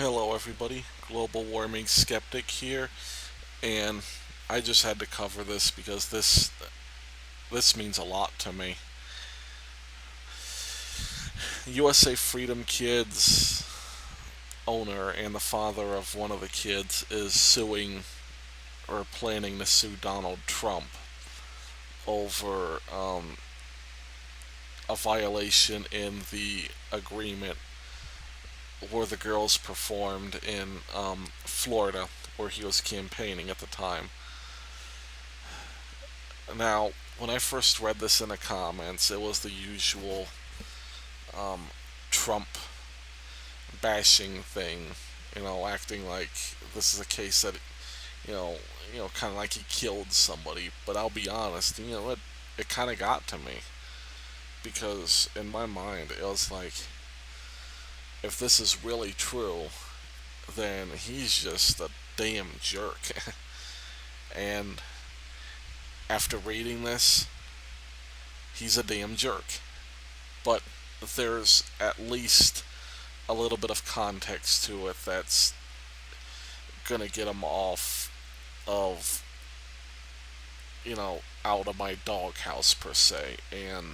Hello, everybody. Global warming skeptic here, and I just had to cover this because this means a lot to me. USA Freedom Kids owner and the father of one of the kids is suing or planning to sue Donald Trump over a violation in the agreement where the girls performed in Florida, where he was campaigning at the time. Now, when I first read this in the comments, it was the usual um, Trump bashing thing, acting like this is a case that, you know, kind of like he killed somebody. But I'll be honest, it kind of got to me because in my mind it was like, if this is really true, then he's just a damn jerk. And after reading this, he's a damn jerk. But there's at least a little bit of context to it that's gonna get him off of, out of my doghouse per se. And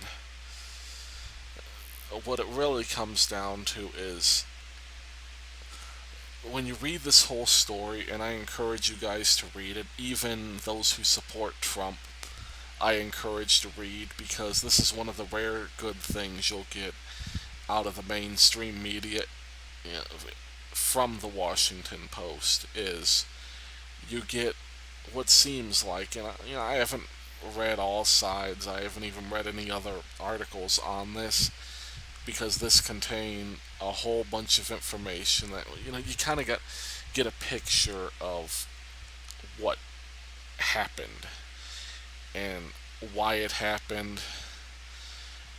what it really comes down to is when you read this whole story, and I encourage you guys to read it, even those who support Trump, I encourage to read because this is one of the rare good things you'll get out of the mainstream media, you know, from the Washington Post is you get what seems like, and I haven't read all sides. I haven't even read any other articles on this because this contained a whole bunch of information that you kind of get a picture of what happened and why it happened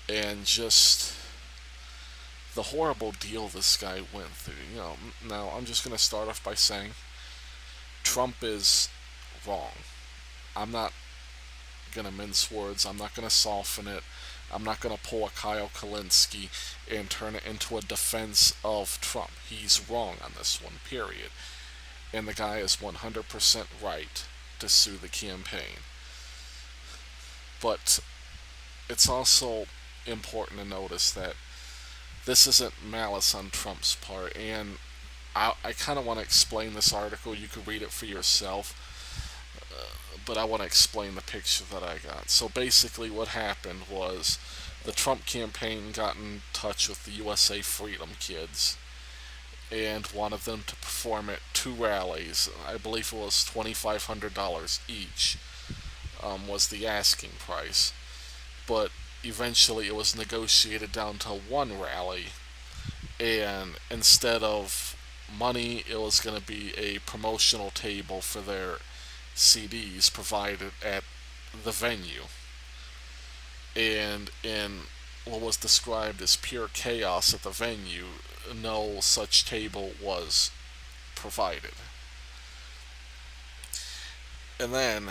and just the horrible deal this guy went through. Now I'm just going to start off by saying Trump is wrong. I'm not going to mince words. I'm not going to soften it. I'm not going to pull a Kyle Kalinske and turn it into a defense of Trump. He's wrong on this one, period. And the guy is 100% right to sue the campaign. But it's also important to notice that this isn't malice on Trump's part. And I kind of want to explain this article. You could read it for yourself. But I want to explain the picture that I got. So basically, what happened was the Trump campaign got in touch with the USA Freedom Kids and wanted them to perform at two rallies. I believe it was $2,500 each, was the asking price. But eventually, it was negotiated down to one rally, and instead of money, it was going to be a promotional table for their CDs provided at the venue. And in what was described as pure chaos at the venue, no such table was provided. And then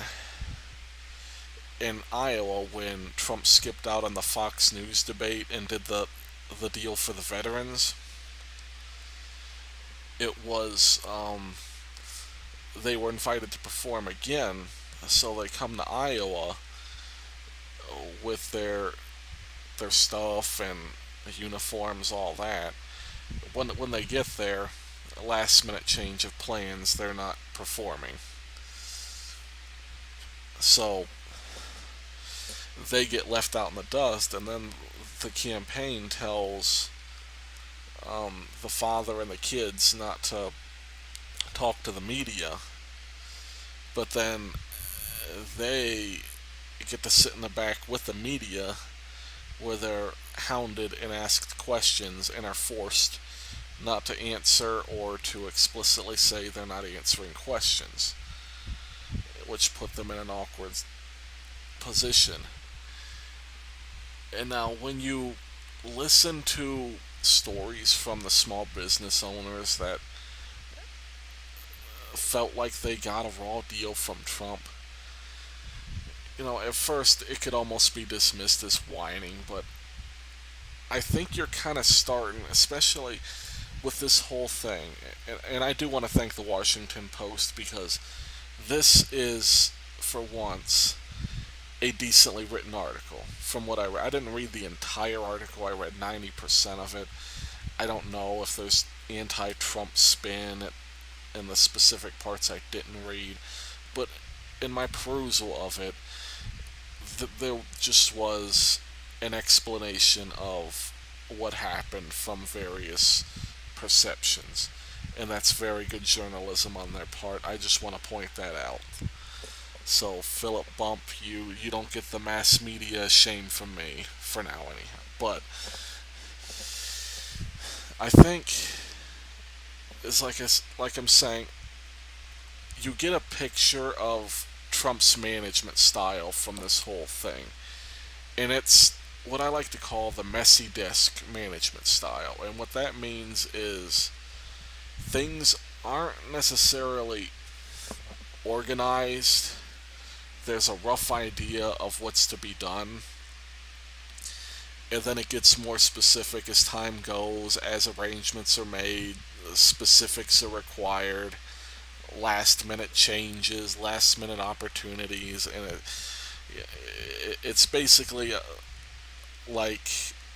in Iowa, when Trump skipped out on the Fox News debate and did the deal for the veterans, it was they were invited to perform again, so they come to Iowa with their stuff and uniforms, all that. When they get there, a last minute change of plans, they're not performing. So they get left out in the dust, and then the campaign tells the father and the kids not to talk to the media, but then they get to sit in the back with the media where they're hounded and asked questions and are forced not to answer or to explicitly say they're not answering questions, which put them in an awkward position. And now, when you listen to stories from the small business owners that felt like they got a raw deal from Trump, at first it could almost be dismissed as whining, but I think you're kind of starting, especially with this whole thing, and I do want to thank the Washington Post because this is, for once, a decently written article. From what I read, I didn't read the entire article. I read 90% of it. I don't know if there's anti-Trump spin in the specific parts I didn't read, but in my perusal of it, there just was an explanation of what happened from various perceptions. And that's very good journalism on their part. I just want to point that out. So, Philip Bump, you don't get the mass media shame from me for now, anyhow. But I think it's like I'm saying, you get a picture of Trump's management style from this whole thing, and it's what I like to call the messy desk management style. And what that means is things aren't necessarily organized. There's a rough idea of what's to be done, and then it gets more specific as time goes, as arrangements are made, specifics are required, last minute changes, last minute opportunities, and it's basically like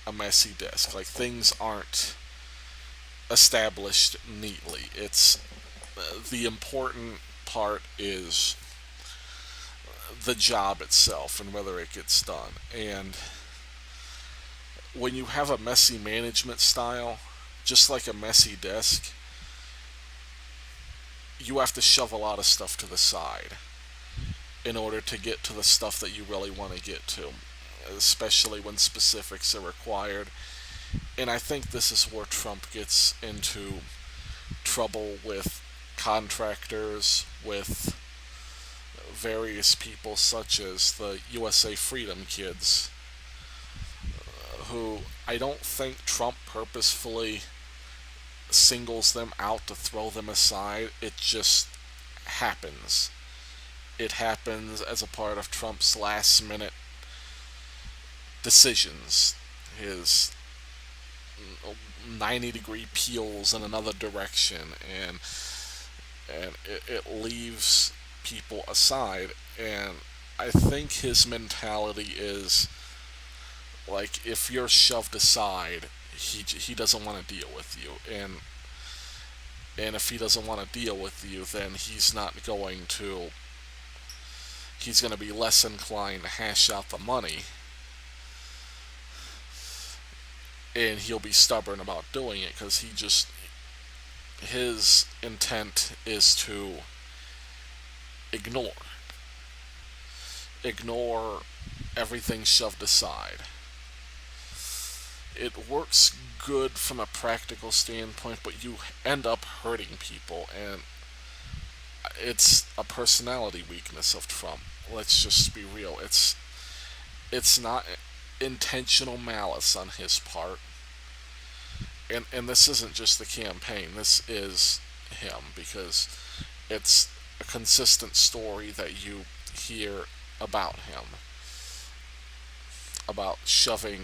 a messy desk. Like things aren't established neatly. It's the important part is the job itself and whether it gets done. And when you have a messy management style, just like a messy desk, you have to shove a lot of stuff to the side in order to get to the stuff that you really want to get to, especially when specifics are required. And I think this is where Trump gets into trouble with contractors, with various people such as the USA Freedom Kids, who I don't think Trump purposefully singles them out to throw them aside. It just happens. It happens as a part of Trump's last minute decisions, his 90-degree peels in another direction, and it leaves people aside. And I think his mentality is like, if you're shoved aside, he doesn't want to deal with you, and if he doesn't want to deal with you, then he's going to be less inclined to hash out the money, and he'll be stubborn about doing it because his intent is to ignore ignore everything shoved aside. It works good from a practical standpoint, but you end up hurting people, and it's a personality weakness of Trump. Let's just be real. It's not intentional malice on his part. And this isn't just the campaign. This is him, because it's a consistent story that you hear about him, about shoving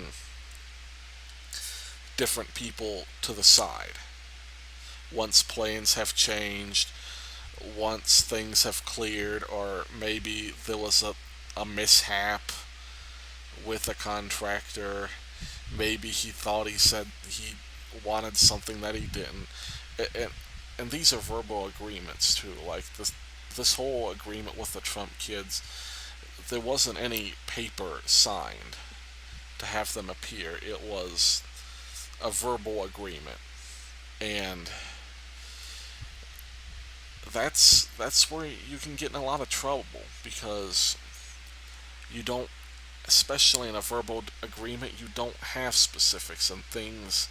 different people to the side once plans have changed, once things have cleared, or maybe there was a mishap with a contractor. Maybe he thought he said he wanted something that he didn't. And these are verbal agreements too. Like this whole agreement with the Trump kids, there wasn't any paper signed to have them appear. It was a verbal agreement, and that's where you can get in a lot of trouble, because you don't, especially in a verbal agreement, you don't have specifics, and things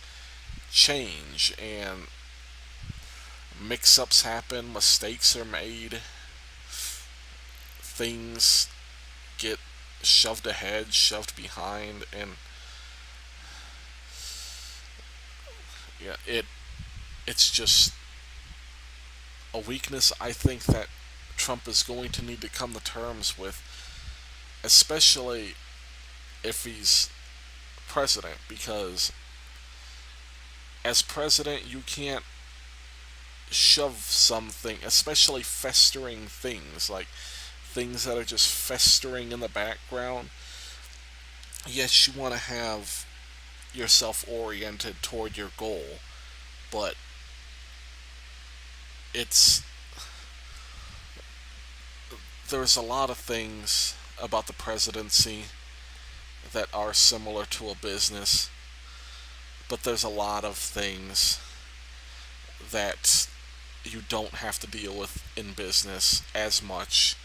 change, and mix-ups happen, mistakes are made, things get shoved ahead, shoved behind, and yeah, it's just a weakness I think that Trump is going to need to come to terms with, especially if he's president, because as president, you can't shove something, especially festering things, like things that are just festering in the background. Yes, you want to have yourself oriented toward your goal, but it's there's a lot of things about the presidency that are similar to a business, but there's a lot of things that you don't have to deal with in business as much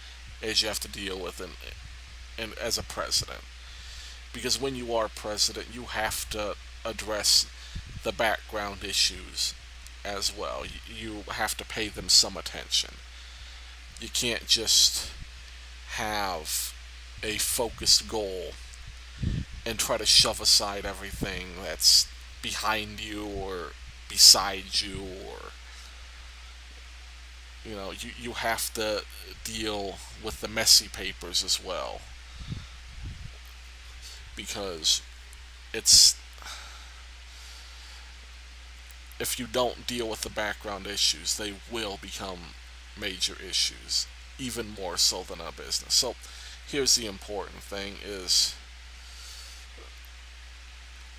as you have to deal with in as a president. Because when you are president, you have to address the background issues as well. You have to pay them some attention. You can't just have a focused goal and try to shove aside everything that's behind you or beside you, or you have to deal with the messy papers as well, because it's if you don't deal with the background issues, they will become major issues, even more so than a business. So here's the important thing: is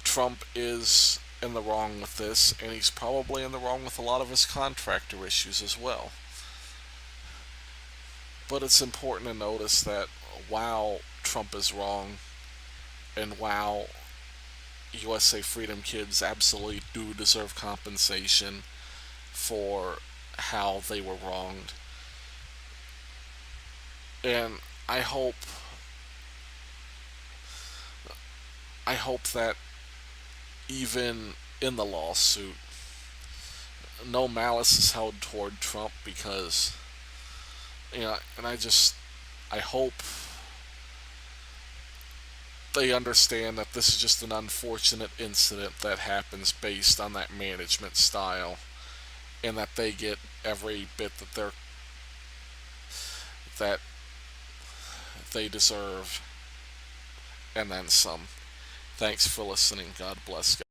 Trump is in the wrong with this, and he's probably in the wrong with a lot of his contractor issues as well. But it's important to notice that while Trump is wrong, and while USA Freedom Kids absolutely do deserve compensation for how they were wronged, and I hope I hope that even in the lawsuit, no malice is held toward Trump, because and I hope they understand that this is just an unfortunate incident that happens based on that management style, and that they get every bit that they deserve, and then some. Thanks for listening. God bless.